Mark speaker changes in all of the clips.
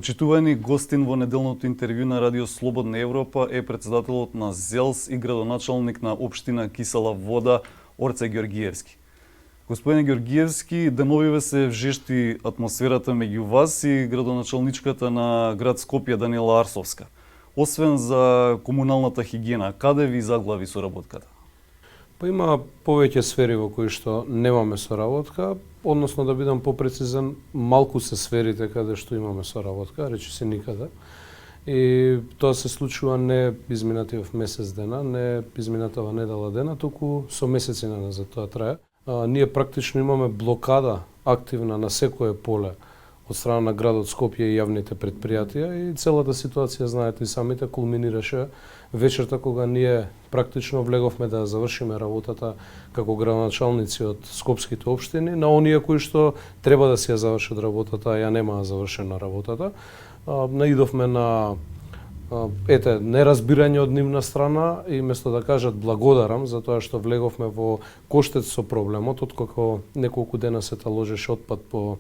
Speaker 1: Почитувани гостин во неделното интервју на Радио Слободна Европа е председателот на ЗЕЛС и градоначалник на општина Кисела Вода Орце Георгиевски. Господине Георгиевски, деновиве се вжешти атмосферата меѓу вас и градоначалничката на град Скопје Даниела Арсовска. Освен за комуналната хигиена, каде ви заглави соработката?
Speaker 2: Па има повеќе сфери во кои што немаме соработка, односно да бидам попрецизен, малку се сферите каде што имаме соработка, речи се никаде. И тоа се случува не изминатив месец дена, не изминатава недела дена, туку со месеци назад тоа трае. Ние практично имаме блокада активна на секое поле од страна на градот Скопје и јавните предпријатија и целата ситуација, знаете и самите, кулминираше вечерта кога ние практично влеговме да завршиме работата како градоначалници од скопските општини на оние кои што треба да си ја завршат работата, а ја немаа завршена работата. Наидовме на неразбирање од нивна страна и место да кажат благодарам за тоа што влеговме во коштец со проблемот, откако неколку дена се таложеше отпад по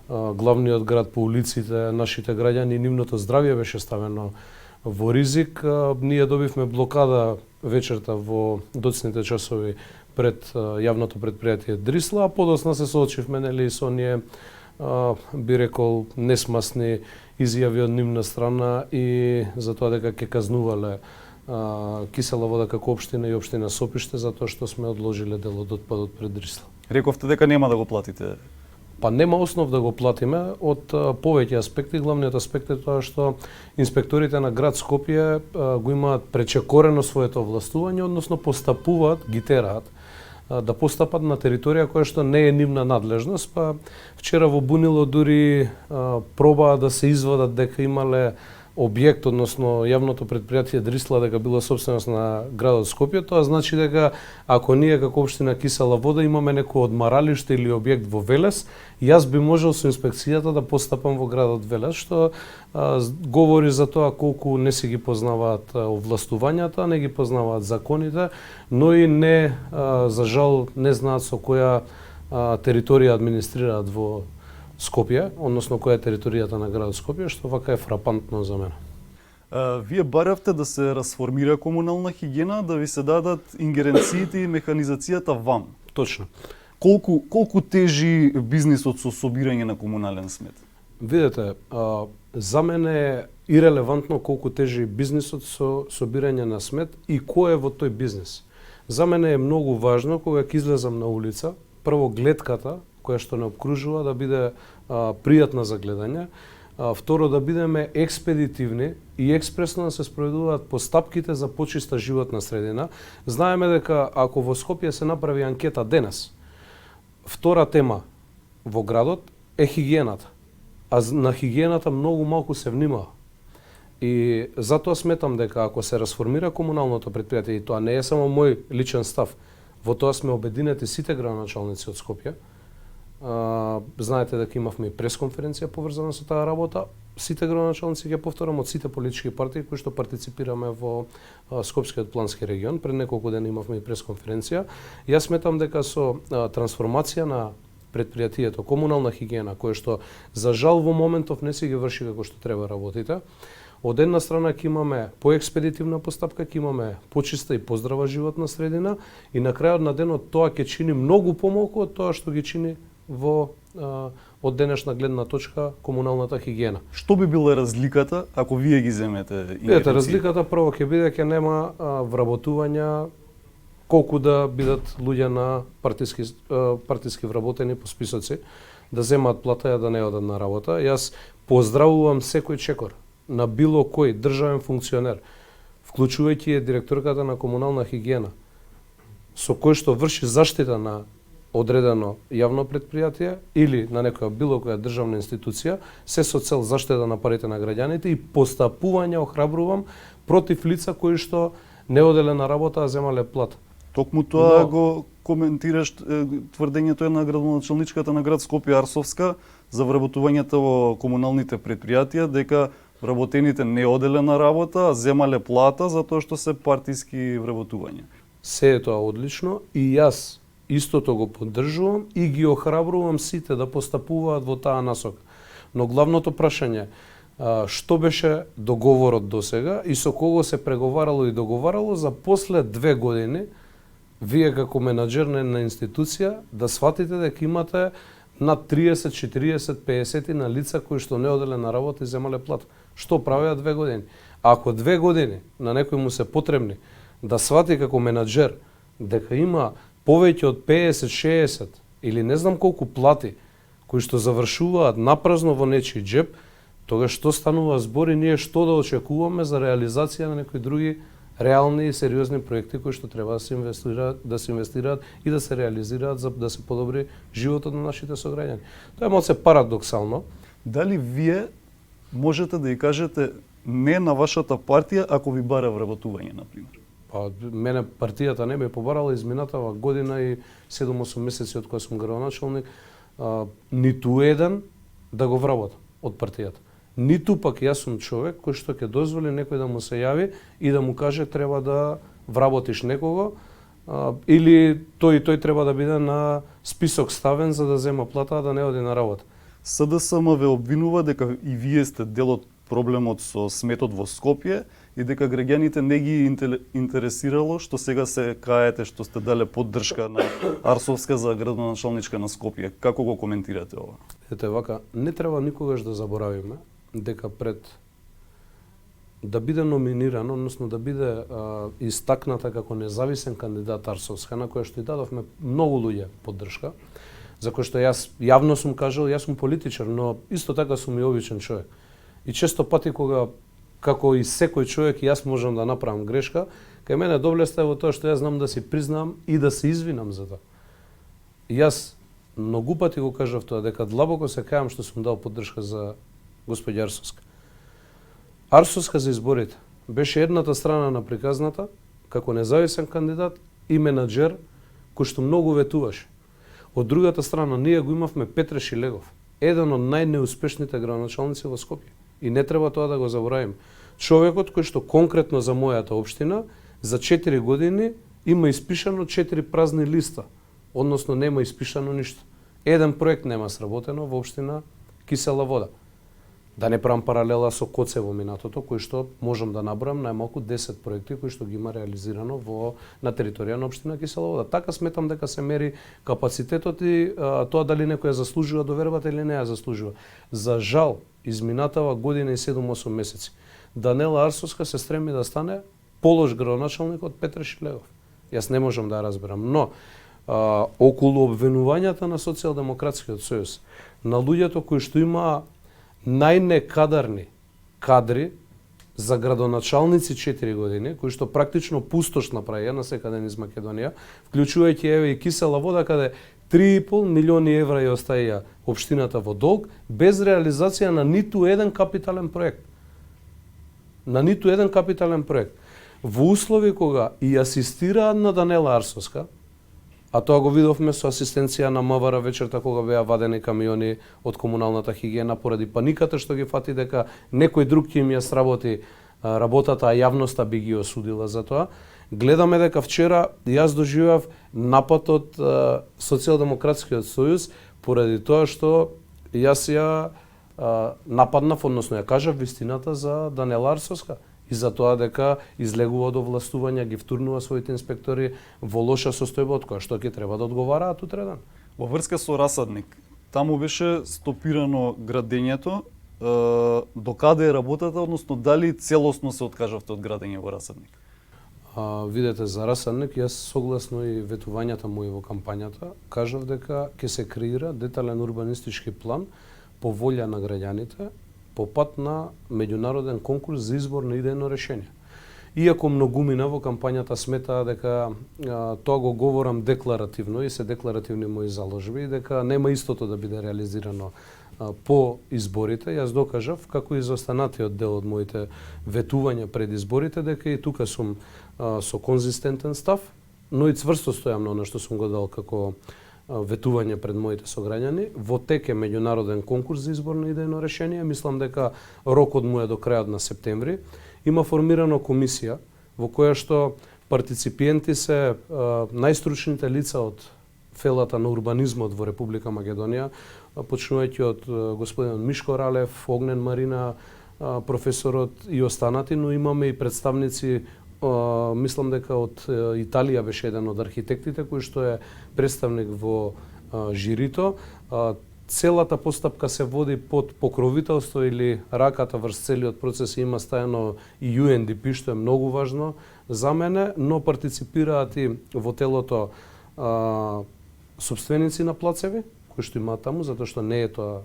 Speaker 2: главниот град, по улиците, нашите граѓани, нивното здравје беше ставено во ризик. Ние добивме блокада вечерта во доцните часови пред јавното предпријатие Дрисла, а подоцна се соочивме нели со оние би рекол несмасни изјави од нивна страна и за тоа дека ќе казнувале Кисела Вода како општина и општина Сопиште за тоа што сме одложиле дел од отпадот пред Дрисла.
Speaker 1: Рековте дека нема да го платите.
Speaker 2: Па нема основ да го платиме од повеќе аспекти. Главниот аспект е тоа што инспекторите на град Скопје го имаат пречекорено своето овластување, односно постапуваат, ги тераат да постапат на територија која што не е нивна надлежност, па вчера во Бунило дури пробаа да се извадат дека имале објект, односно јавното предпријатие Дрисла дека било собственост на градот Скопје. Тоа значи дека ако ние како општина Кисела Вода имаме некој одмаралиште или објект во Велес, јас би можел со инспекцијата да постапам во градот Велес, што говори за тоа колку не си ги познаваат овластувањата, не ги познаваат законите, но и не за жал не знаат со која територија администрираат во Скопје, односно која е територијата на градот Скопје, што вака е фрапантно за мене.
Speaker 1: Вие баравте да се расформира комунална хигиена, да ви се дадат ингеренциите и механизацијата вам.
Speaker 2: Точно.
Speaker 1: Колку тежи бизнисот со собирање на комунален смет?
Speaker 2: Видете, за мене е ирелевантно колку тежи бизнисот со собирање на смет и кој е во тој бизнис. За мене е многу важно кога ќе излезам на улица, прво гледката која што не обкружува да биде пријатна за гледање. Второ, да бидеме експедитивни и експресно да се спроведуваат постапките за почиста животна средина. Знаеме дека ако во Скопје се направи анкета денес, втора тема во градот е хигиената. А на хигиената многу малку се внимава. И затоа сметам дека ако се расформира комуналното предпријатие, и тоа не е само мој личен став, во тоа сме обединети сите градоначалници од Скопје. Знаете дека имавме и пресконференција поврзана со таа работа. Сите градоначалници, ќе повторам, од сите политички партии кои што партиципираме во Скопскиот плански регион. Пред неколку дена имавме и пресконференција. Јас сметам дека со трансформација на предпријатието, комунална хигиена, која што за жал во моментов не си ги врши како што треба работите, од една страна ќе имаме поекспедитивна постапка, ќе имаме почиста и поздрава животна средина и на крајот на денот тоа ќе чини многу помалку од тоа што ги чини во од денешна гледна точка комуналната хигиена.
Speaker 1: Што би била разликата ако вие ги земете?
Speaker 2: Видете, разликата прво ќе биде ќе нема вработувања колку да бидат луѓе на партиски вработени по списоци, да земаат плата и да не одат на работа. Јас поздравувам секој чекор на било кој државен функционер, вклучувајќи директорката на комунална хигиена, со кој што врши заштита на одредено јавно предпријатие или на некоја било која државна институција, се со цел заштита на парите на граѓаните и постапување охрабрувам против лица кои што не оделе на работа, а земале плата.
Speaker 1: Токму тоа го коментираш тврдењето е на градоначалничката на град Скопје Арсовска за вработувањето во комуналните предпријатија, дека вработените не оделе на работа, а земале плата затоа што се партиски вработувања.
Speaker 2: Се е тоа одлично и јас истото го поддржувам и ги охрабрувам сите да постапуваат во таа насока. Но главното прашање, што беше договорот досега и со кого се преговарало и договарало за после 2 години вие како менаџер на една институција да сватите дека имате над 30, 40, 50 на лица кои што не оделе на работа и земале плата. Што правеа 2 години? Ако 2 години на некој му се потребни да свати како менаџер дека има повеќе од 50, 60 или не знам колку плати кои што завршуваат напразно во нечи џеб, тогаш што станува збор и ние што да очекуваме за реализација на некои други реални и сериозни проекти кои што треба да се инвестираат и да се реализираат за да се подобри животот на нашите сограѓани. Тоа е малце парадоксално.
Speaker 1: Дали вие можете да ја кажете не на вашата партија ако ви бара вработување, например?
Speaker 2: Па мене партијата не ме побарала изминатава година и 7-8 месеци од кога сум градоначалник, ниту еден да го вработам од партијата. Ниту пак јас сум човек кој што ќе дозволи некој да му се јави и да му каже треба да вработиш некого или тој треба да биде на список ставен за да зема плата, да не оди на работа.
Speaker 1: СДСМ ве обвинува дека и вие сте дел од проблемот со сметот во Скопје и дека граѓаните не ги интересирало што сега се каете што сте дале поддршка на Арсовска за градоначалничка на Скопје. Како го коментирате ова?
Speaker 2: Ете вака, не треба никогаш да заборавиме дека пред да биде номиниран, односно да биде истакната како независен кандидат Арсовска, на која што и дадовме многу луѓе поддршка, за кој што јас јавно сум кажал, јас сум политичар, но исто така сум и обичен човек. И често пати кога како и секој човек јас можам да направам грешка, кај мене доблеста е во тоа што јас знам да си признам и да се извинам за тоа. Јас многу пати го кажав тоа дека длабоко се кајам што сум дал поддршка за господја Арсовска. Арсовска за изборите беше едната страна на приказната како независен кандидат и менаџер кој што многу ветуваше. Од другата страна ние го имавме Петре Шилегов, еден од најнеуспешните градоначалници во Скопје. И не треба тоа да го заборавиме. Човекот кој што конкретно за мојата општина за 4 години има испишано 4 празни листа, односно нема испишано ништо. Еден проект нема сработено во општина Кисела вода. Да не правам паралела со Коце во минатото, кој што можам да набројам најмалку 10 проекти кои што ги има реализирано на територија на општина Кисела вода. Така сметам дека се мери капацитетот и тоа дали некој ја заслужува довербата или не ја заслужува. За жал, изминатава година и 7-8 месеци, Данела Арсовска се стреми да стане полош градоначалник од Петре Шилегов. Јас не можам да ја разберам, но околу обвинувањата на Социјалдемократскиот сојуз, на луѓето кои што има најнекадарни кадри за градоначалници 4 години, кои што практично пустош направија на секаде низ Македонија, вклучувајќи еве и Кисела вода, каде 3,5 милиони евра ја остаја општината во долг, без реализација на ниту еден капитален проект. На ниту еден капитален проект. Во услови кога и асистираат на Данела Арсовска, а тоа го видовме со асистенција на МВР вечерта кога беа вадени камиони од комуналната хигиена поради паниката што ги фати дека некој друг ќе им ја сработи работата, а јавноста би ги осудила за тоа. Гледаме дека вчера јас доживеав напад од Социјалдемократскиот сојуз поради тоа што јас ја нападнав, односно ја кажав вистината за Данела Арсовска и за тоа дека излегува од овластувања, ги втурнува своите инспектори во лоша состојба од која што ќе треба да одговараат утреден.
Speaker 1: Во врска со Расадник, таму беше стопирано градењето, до каде е работата, односно дали целосно се откажавте од градење во Расадник?
Speaker 2: Видете, за Расадник, јас согласно и ветувањата мои во кампањата, кажав дека ќе се креира детален урбанистички план по волја на граѓаните, по пат на меѓународен конкурс за избор на идејно решение. Иако многумина во кампањата сметаа дека тоа го говорам декларативно и се декларативни мои заложби и дека нема истото да биде реализирано по изборите, јас докажав како и за останатиот дел од моите ветувања пред изборите дека и тука сум со конзистентен став, но и цврсто стојам на она што сум го дал како ветување пред моите сограѓани. Во тек е меѓународен конкурс за избор на идејно решение. Мислам дека рокот му е до крајот на септември. Има формирана комисија во која што партиципиенти се најстручните лица од фелата на урбанизмот во Република Македонија, почнувајќи од господин Мишко Ралев, Огнен Марина, професорот и останати, но имаме и представници, мислам дека од Италија беше еден од архитектите кој што е представник во жирито. Целата постапка се води под покровителство или раката врз целиот процес има стајано и UNDP, што е многу важно за мене, но партиципираат и во телото собственици на плацеви, кои што имаат таму, затоа што не е тоа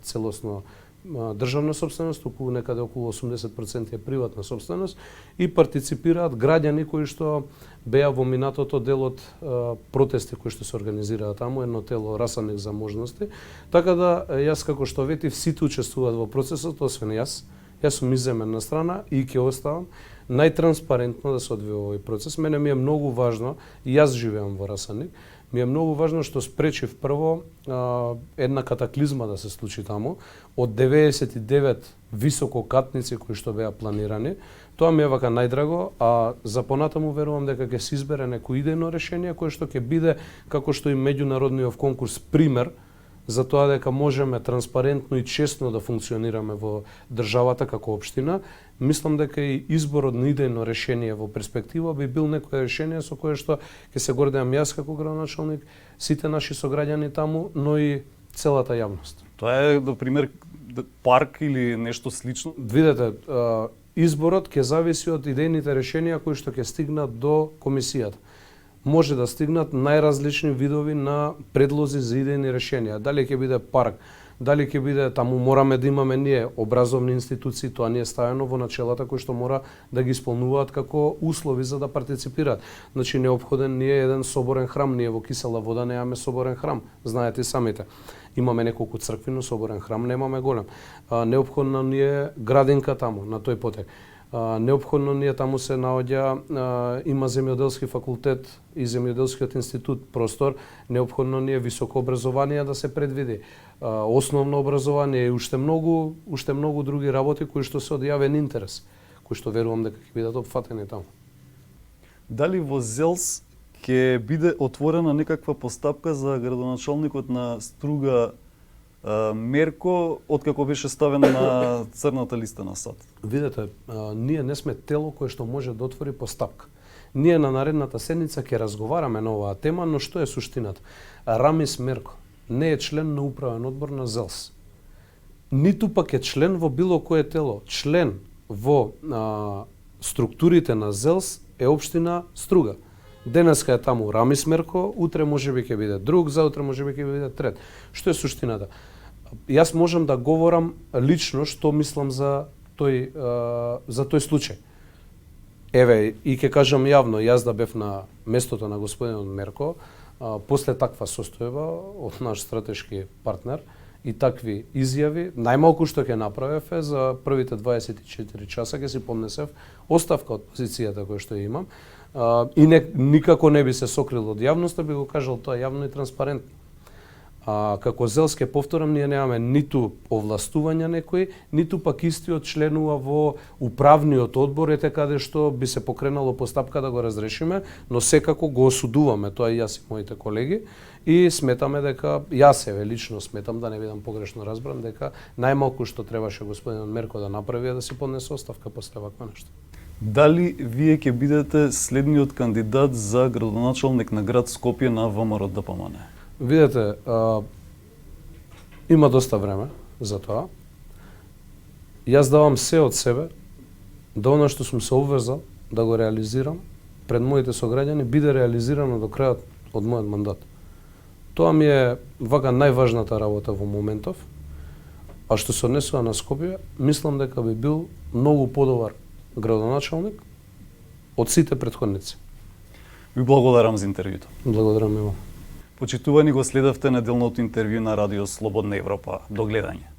Speaker 2: целосно државна собственост, околу некаде околу 80% е приватна собственост, и партиципираат граѓани кои што беа во минатото дел од протести кои што се организираа таму, едно тело Расаник за можности. Така да, јас како што ветив, сите учествуваат во процесот, освен јас. Јас сум иземен на страна и ќе оставам најтранспарентно да се одвива овој процес. Мене ми е многу важно, и јас живеам во Расаник, ми е многу важно што спречив прво една катаклизма да се случи таму. Од 99 висококатници кои што беа планирани, тоа ми е вака најдраго, а за понатаму верувам дека ќе се избере некој идејно решение кое што ќе биде, како што и меѓународниот конкурс, пример за тоа дека можеме транспарентно и честно да функционираме во државата како општина. Мислам дека и изборот на идејно решение во перспектива би бил некое решение со кое што ќе се гордеам јас како градоначалник, сите наши сограѓани таму, но и целата јавност.
Speaker 1: Тоа е, до пример, парк или нешто слично?
Speaker 2: Видете, изборот ќе зависи од идејните решенија кои што ќе стигнат до комисијата. Може да стигнат најразлични видови на предлози за идејни решенија. Дали ќе биде парк, дали ќе биде, таму мораме да имаме ние образовни институции, тоа не е ставено во начелата кои што мора да ги исполнуваат како услови за да партиципираат. Значи неопходен ни е еден соборен храм, ние во Кисела Вода немаме соборен храм, знаете и самите. Имаме неколку цркви, но соборен храм немаме голем. Неопходна ни е градинка таму, на тој потек. Неопходно ни е, таму се наоѓа, има земјоделски факултет и земјоделскиот институт простор, неопходно ни е високо образование да се предвиди, основно образование и уште многу други работи кои што се од јавен интерес, кои што верувам дека ќе бидат опфатени таму.
Speaker 1: Дали во ЗЕЛС ќе биде отворена некаква постапка за градоначалникот на Струга Мерко, откако беше ставен на црната листа на САД?
Speaker 2: Видете, ние не сме тело кое што може да отвори постапка. Ние на наредната седница ќе разговараме на оваа тема, но што е суштината? Рамис Мерко не е член на управен одбор на ЗЕЛС. Ниту пак е член во било кое тело. Член во структурите на ЗЕЛС е општина Струга. Денеска е таму Рамис Мерко, утре можеби ќе биде друг, заутре можеби ќе биде трет. Што е суштината? Јас можам да говорам лично што мислам за тој случај. Еве, и ќе кажам јавно, јас да бев на местото на господинот Мерко, после таква состојба од наш стратешки партнер и такви изјави, најмалку што ќе направев е за првите 24 часа ќе си поднесев оставка од позицијата која што имам, и никако не би се сокрил од јавноста, би го кажал тоа јавно и транспарентно. Како ЗЕЛС, ке повторам, ние немаме ниту овластувања некои, ниту пак истиот членува во управниот одбор, ете каде што би се покренало постапка да го разрешиме, но секако го осудуваме, тоа и јас и моите колеги, и сметаме дека, јас лично сметам, да не бидам погрешно разбран, дека најмалку што требаше господинот Мерко да направи е да си поднесе оставка после вакво нешто.
Speaker 1: Дали вие ќе бидете следниот кандидат за градоначалник на град Скопје на ВМРО-ДПМН?
Speaker 2: Видете, има доста време за тоа. Јас давам се од себе да она што сум се обврзал да го реализирам пред моите сограѓани биде реализирано до крајот од мојот мандат. Тоа ми е вака најважната работа во моментов, а што се однесува на Скопје, мислам дека би бил многу подобар градоначалник од сите претходници.
Speaker 1: Ви благодарам за интервјуто.
Speaker 2: Благодарам и вам.
Speaker 1: Почитувани, го следавте неделното интервју на Радио Слободна Европа. До гледање.